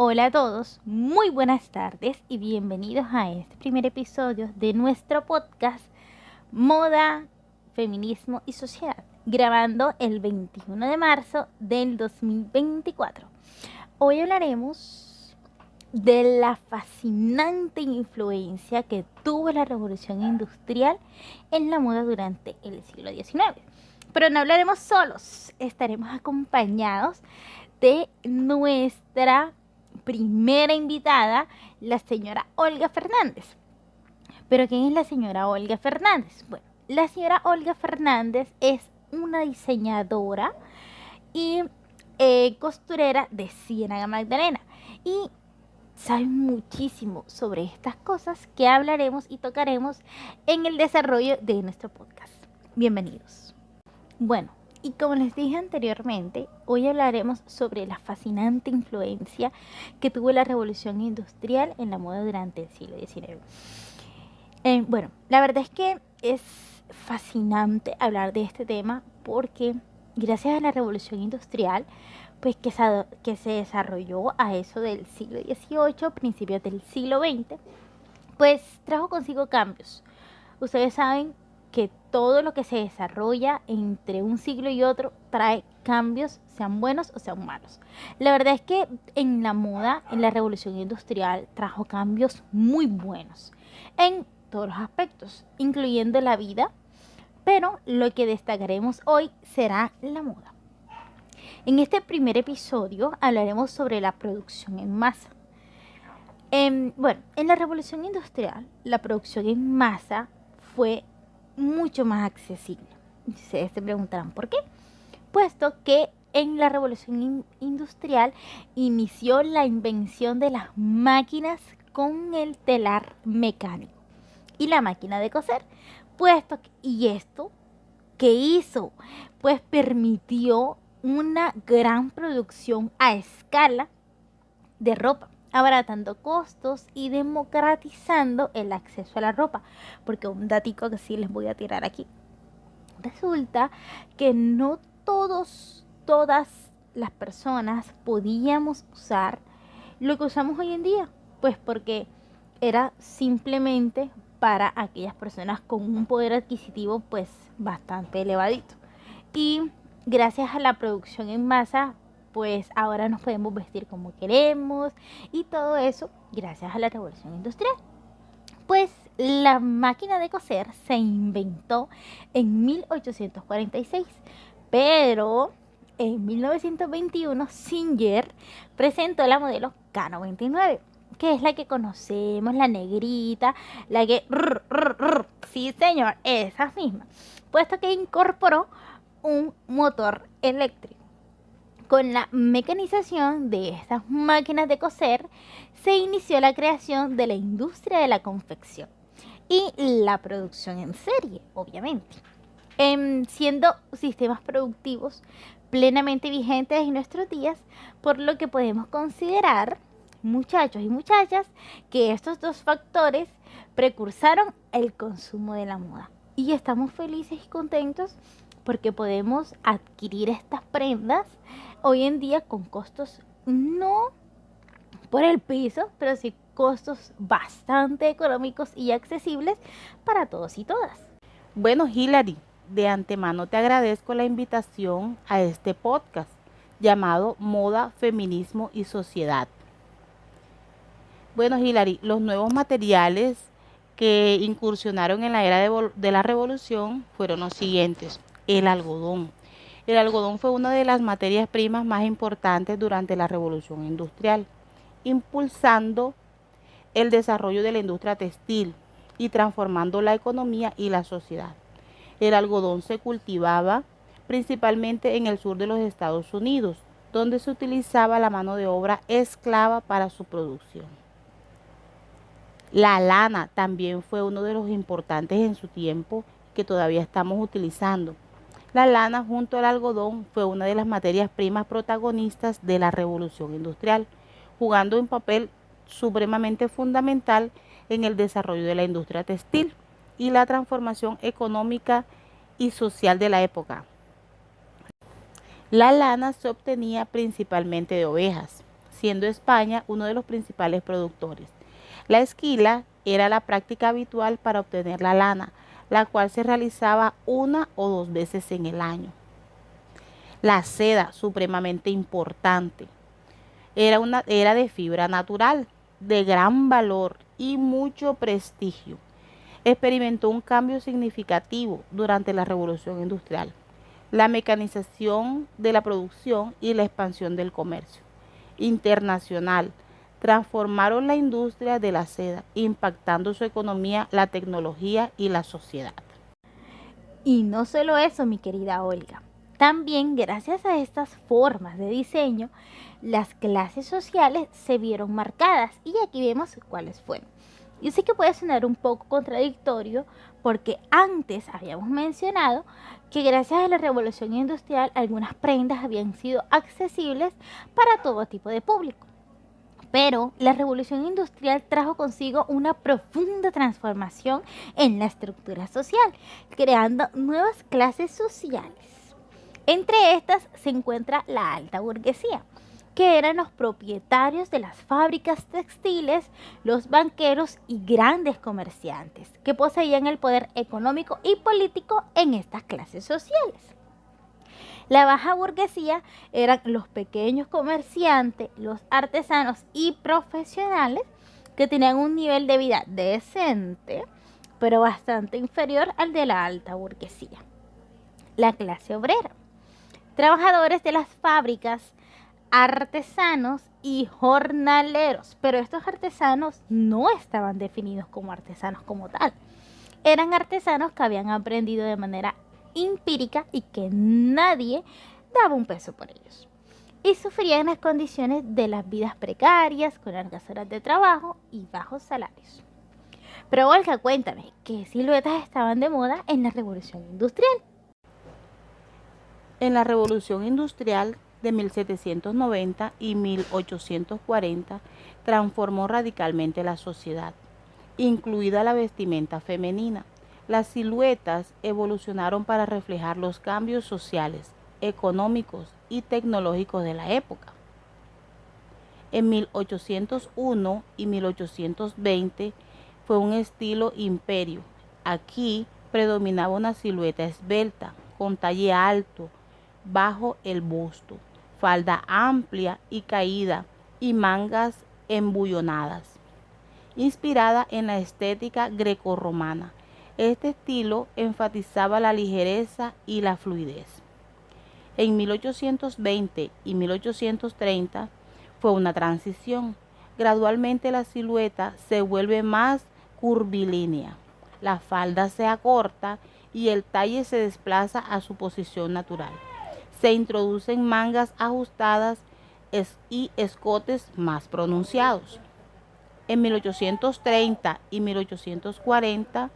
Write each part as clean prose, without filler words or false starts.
Hola a todos, muy buenas tardes y bienvenidos a este primer episodio de nuestro podcast Moda, Feminismo y Sociedad, grabando el 21 de marzo del 2024. Hoy hablaremos de la fascinante influencia que tuvo la revolución industrial en la moda durante el siglo XIX. Pero no hablaremos solos, estaremos acompañados de nuestra primera invitada, la señora Olga Fernández. ¿Pero quién es la señora Olga Fernández? Bueno, la señora Olga Fernández es una diseñadora y costurera de Ciénaga Magdalena y sabe muchísimo sobre estas cosas que hablaremos y tocaremos en el desarrollo de nuestro podcast. Bienvenidos. Bueno, y como les dije anteriormente, hoy hablaremos sobre la fascinante influencia que tuvo la revolución industrial en la moda durante el siglo XIX. Bueno, la verdad es que es fascinante hablar de este tema porque gracias a la revolución industrial, pues que se desarrolló a eso del siglo XVIII, principios del siglo XX, pues trajo consigo cambios. Ustedes saben que todo lo que se desarrolla entre un siglo y otro trae cambios, sean buenos o sean malos. La verdad es que en la moda, en la revolución industrial, trajo cambios muy buenos en todos los aspectos, incluyendo la vida, pero lo que destacaremos hoy será la moda. En este primer episodio hablaremos sobre la producción en masa. Bueno, en la revolución industrial, la producción en masa fue mucho más accesible. Ustedes se preguntarán por qué. Puesto que en la revolución industrial inició la invención de las máquinas con el telar mecánico y la máquina de coser. Y esto, ¿qué hizo? Pues permitió una gran producción a escala de ropa, abaratando costos y democratizando el acceso a la ropa. Porque un datico que sí les voy a tirar aquí. Resulta que no todas las personas podíamos usar lo que usamos hoy en día. Pues porque era simplemente para aquellas personas con un poder adquisitivo pues bastante elevadito. Y gracias a la producción en masa, pues ahora nos podemos vestir como queremos y todo eso gracias a la revolución industrial. Pues la máquina de coser se inventó en 1846, pero en 1921 Singer presentó la modelo K99, que es la que conocemos, la negrita, la que... Sí, señor, esa misma. Puesto que incorporó un motor eléctrico. Con la mecanización de estas máquinas de coser, se inició la creación de la industria de la confección y la producción en serie, obviamente, siendo sistemas productivos plenamente vigentes en nuestros días, por lo que podemos considerar, muchachos y muchachas, que estos dos factores precursaron el consumo de la moda. Y estamos felices y contentos porque podemos adquirir estas prendas hoy en día con costos no por el piso, pero sí costos bastante económicos y accesibles para todos y todas. Bueno, Hilary, de antemano te agradezco la invitación a este podcast llamado Moda, Feminismo y Sociedad. Bueno, Hilary, los nuevos materiales que incursionaron en la era de la revolución fueron los siguientes. El algodón. El algodón fue una de las materias primas más importantes durante la revolución industrial, impulsando el desarrollo de la industria textil y transformando la economía y la sociedad. El algodón se cultivaba principalmente en el sur de los Estados Unidos, donde se utilizaba la mano de obra esclava para su producción. La lana también fue uno de los importantes en su tiempo que todavía estamos utilizando. La lana junto al algodón fue una de las materias primas protagonistas de la revolución industrial, jugando un papel supremamente fundamental en el desarrollo de la industria textil y la transformación económica y social de la época. La lana se obtenía principalmente de ovejas. siendo España uno de los principales productores. La esquila era la práctica habitual para obtener la lana, la cual se realizaba una o dos veces en el año. La seda, supremamente importante, era de fibra natural, de gran valor y mucho prestigio. Experimentó un cambio significativo durante la Revolución Industrial, la mecanización de la producción y la expansión del comercio internacional transformaron la industria de la seda, impactando su economía, la tecnología y la sociedad. Y no solo eso, mi querida Olga. También gracias a estas formas de diseño, las clases sociales se vieron marcadas y aquí vemos cuáles fueron. Yo sé que puede sonar un poco contradictorio porque antes habíamos mencionado que gracias a la revolución industrial algunas prendas habían sido accesibles para todo tipo de público. Pero la revolución industrial trajo consigo una profunda transformación en la estructura social, creando nuevas clases sociales. Entre estas se encuentra la alta burguesía, que eran los propietarios de las fábricas textiles, los banqueros y grandes comerciantes, que poseían el poder económico y político en estas clases sociales. La baja burguesía eran los pequeños comerciantes, los artesanos y profesionales que tenían un nivel de vida decente, pero bastante inferior al de la alta burguesía. La clase obrera, trabajadores de las fábricas, artesanos y jornaleros, pero estos artesanos no estaban definidos como artesanos como tal. Eran artesanos que habían aprendido de manera empírica y que nadie daba un peso por ellos. Y sufrían las condiciones de las vidas precarias, con largas horas de trabajo y bajos salarios. Pero Olga, cuéntame, ¿qué siluetas estaban de moda en la Revolución Industrial? En la Revolución Industrial de 1790 y 1840 transformó radicalmente la sociedad, incluida la vestimenta femenina. Las siluetas evolucionaron para reflejar los cambios sociales, económicos y tecnológicos de la época. En 1801 y 1820 fue un estilo imperio. Aquí predominaba una silueta esbelta, con talle alto, bajo el busto, falda amplia y caída y mangas embullonadas, inspirada en la estética grecorromana. Este estilo enfatizaba la ligereza y la fluidez. En 1820 y 1830 fue una transición. Gradualmente la silueta se vuelve más curvilínea. La falda se acorta y el talle se desplaza a su posición natural. Se introducen mangas ajustadas y escotes más pronunciados. En 1830 y 1840,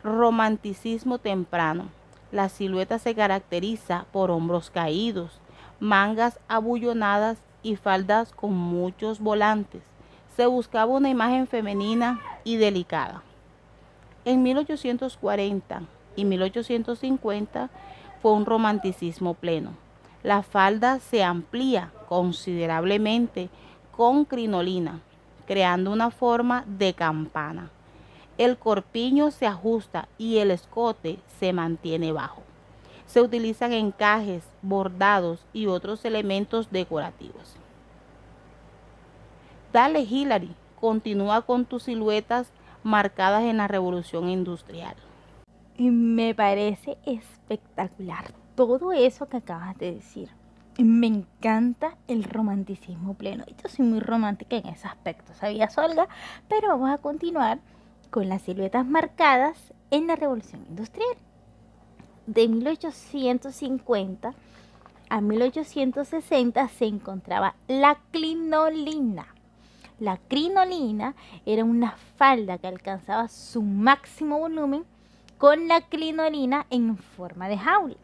romanticismo temprano. La silueta se caracteriza por hombros caídos, mangas abullonadas y faldas con muchos volantes. Se buscaba una imagen femenina y delicada. En 1840 y 1850 fue un romanticismo pleno. La falda se amplía considerablemente con crinolina, creando una forma de campana. El corpiño se ajusta y el escote se mantiene bajo. Se utilizan encajes, bordados y otros elementos decorativos. Dale, Hilary, continúa con tus siluetas marcadas en la Revolución Industrial. Me parece espectacular todo eso que acabas de decir. Me encanta el romanticismo pleno. Yo soy muy romántica en ese aspecto, ¿sabías, Olga? Pero vamos a continuar con las siluetas marcadas en la Revolución Industrial. De 1850 a 1860 se encontraba la crinolina. La crinolina era una falda que alcanzaba su máximo volumen con la crinolina en forma de jaula.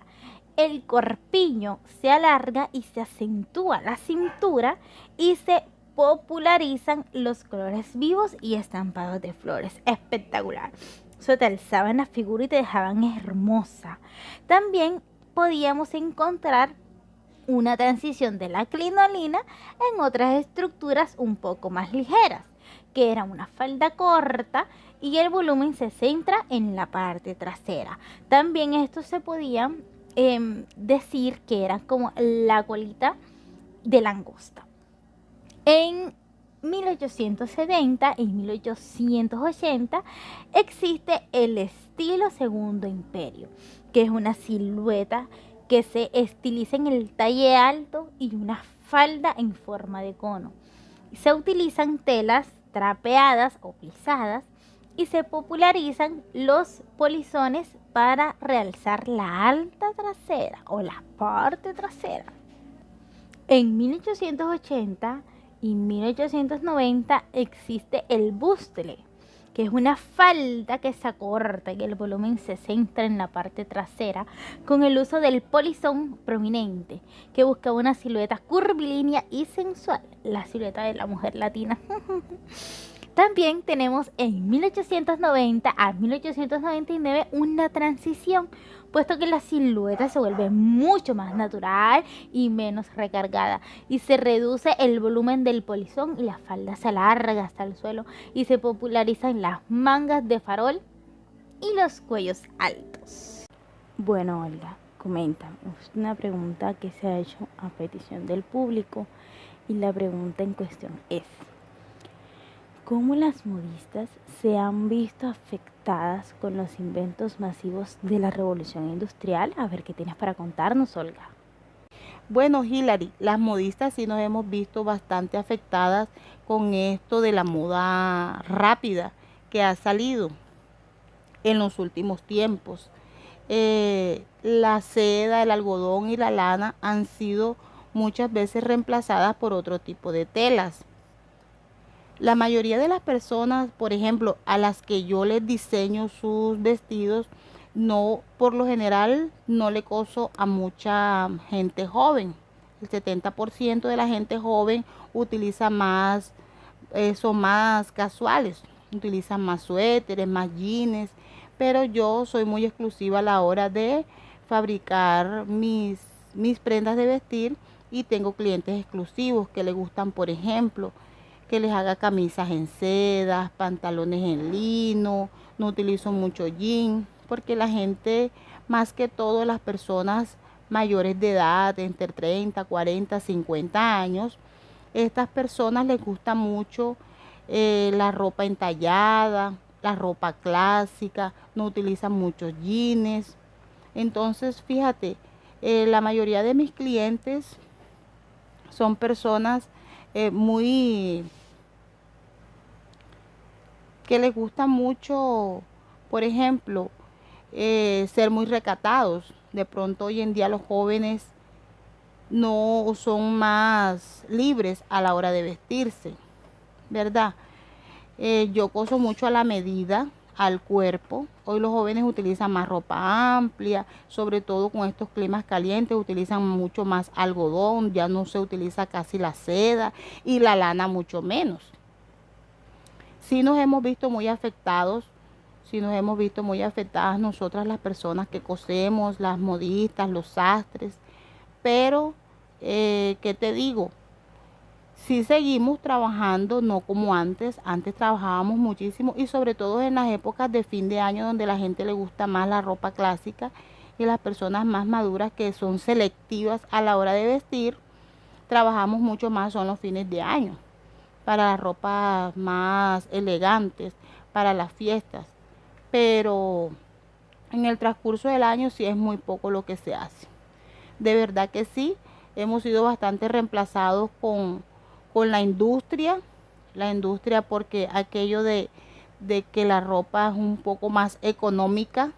El corpiño se alarga y se acentúa la cintura y se popularizan los colores vivos y estampados de flores. Espectacular. Eso te alzaban la figura y te dejaban hermosa. También podíamos encontrar una transición de la crinolina en otras estructuras un poco más ligeras, que era una falda corta y el volumen se centra en la parte trasera. También estos se podían decir que eran como la colita de langosta. En 1870 y 1880 existe el estilo Segundo Imperio, que es una silueta que se estiliza en el talle alto y una falda en forma de cono. Se utilizan telas trapeadas o plisadas y se popularizan los polizones para realzar la alta trasera o la parte trasera. En 1880 y 1890 existe el buste, que es una falda que se acorta y el volumen se centra en la parte trasera con el uso del polizón prominente, que busca una silueta curvilínea y sensual, la silueta de la mujer latina. También tenemos en 1890 a 1899 una transición, puesto que la silueta se vuelve mucho más natural y menos recargada y se reduce el volumen del polizón y la falda se alarga hasta el suelo y se popularizan las mangas de farol y los cuellos altos. Bueno, Olga, coméntame, es una pregunta que se ha hecho a petición del público y la pregunta en cuestión es: ¿cómo las modistas se han visto afectadas con los inventos masivos de la revolución industrial? A ver, ¿qué tienes para contarnos, Olga? Bueno, Hilary, las modistas sí nos hemos visto bastante afectadas con esto de la moda rápida que ha salido en los últimos tiempos. La seda, el algodón y la lana han sido muchas veces reemplazadas por otro tipo de telas. La mayoría de las personas, por ejemplo, a las que yo les diseño sus vestidos, no, por lo general, no le coso a mucha gente joven. El 70% de la gente joven utiliza más, son más casuales, utilizan más suéteres, más jeans, pero yo soy muy exclusiva a la hora de fabricar mis prendas de vestir y tengo clientes exclusivos que les gustan, por ejemplo, que les haga camisas en seda, pantalones en lino, no utilizo mucho jean, porque la gente, más que todo las personas mayores de edad, entre 30, 40, 50 años, estas personas les gusta mucho la ropa entallada, la ropa clásica, no utilizan muchos jeans. Entonces, fíjate, la mayoría de mis clientes son personas muy que les gusta mucho, por ejemplo, ser muy recatados. De pronto hoy en día los jóvenes no son más libres a la hora de vestirse, ¿verdad? Yo coso mucho a la medida, al cuerpo. Hoy los jóvenes utilizan más ropa amplia, sobre todo con estos climas calientes, utilizan mucho más algodón, ya no se utiliza casi la seda y la lana mucho menos. Sí nos hemos visto muy afectados, sí nos hemos visto muy afectadas nosotras las personas que cosemos, las modistas, los sastres, pero, ¿qué te digo? Sí seguimos trabajando, no como antes. Antes trabajábamos muchísimo y sobre todo en las épocas de fin de año donde la gente le gusta más la ropa clásica y las personas más maduras que son selectivas a la hora de vestir, trabajamos mucho más son los fines de año para las ropas más elegantes, para las fiestas. Pero en el transcurso del año sí es muy poco lo que se hace. De verdad que sí, hemos sido bastante reemplazados con la industria porque aquello de que la ropa es un poco más económica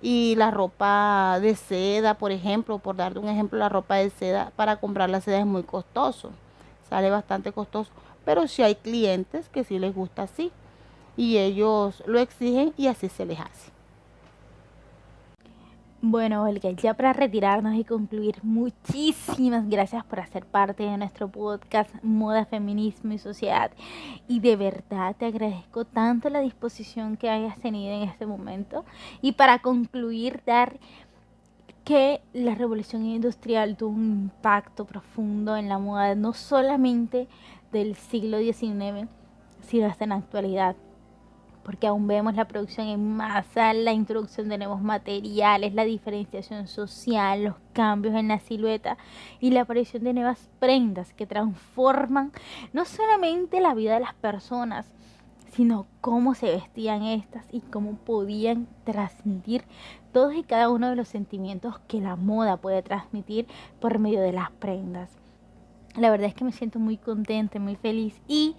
y la ropa de seda, por ejemplo, por darte un ejemplo, la ropa de seda, para comprar la seda es muy costoso, sale bastante costoso, pero sí hay clientes que sí les gusta así y ellos lo exigen y así se les hace. Bueno, Olga, ya para retirarnos y concluir, muchísimas gracias por hacer parte de nuestro podcast Moda, Feminismo y Sociedad. Y de verdad te agradezco tanto la disposición que hayas tenido en este momento. Y para concluir, dar que la revolución industrial tuvo un impacto profundo en la moda, no solamente del siglo XIX, sino hasta en la actualidad, porque aún vemos la producción en masa, la introducción de nuevos materiales, la diferenciación social, los cambios en la silueta y la aparición de nuevas prendas que transforman no solamente la vida de las personas, sino cómo se vestían estas y cómo podían transmitir todos y cada uno de los sentimientos que la moda puede transmitir por medio de las prendas. La verdad es que me siento muy contenta, muy feliz, y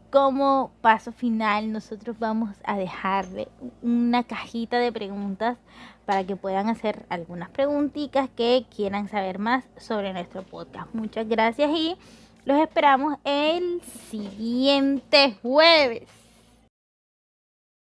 como paso final nosotros vamos a dejarle una cajita de preguntas para que puedan hacer algunas preguntitas que quieran saber más sobre nuestro podcast. Muchas gracias y los esperamos el siguiente jueves.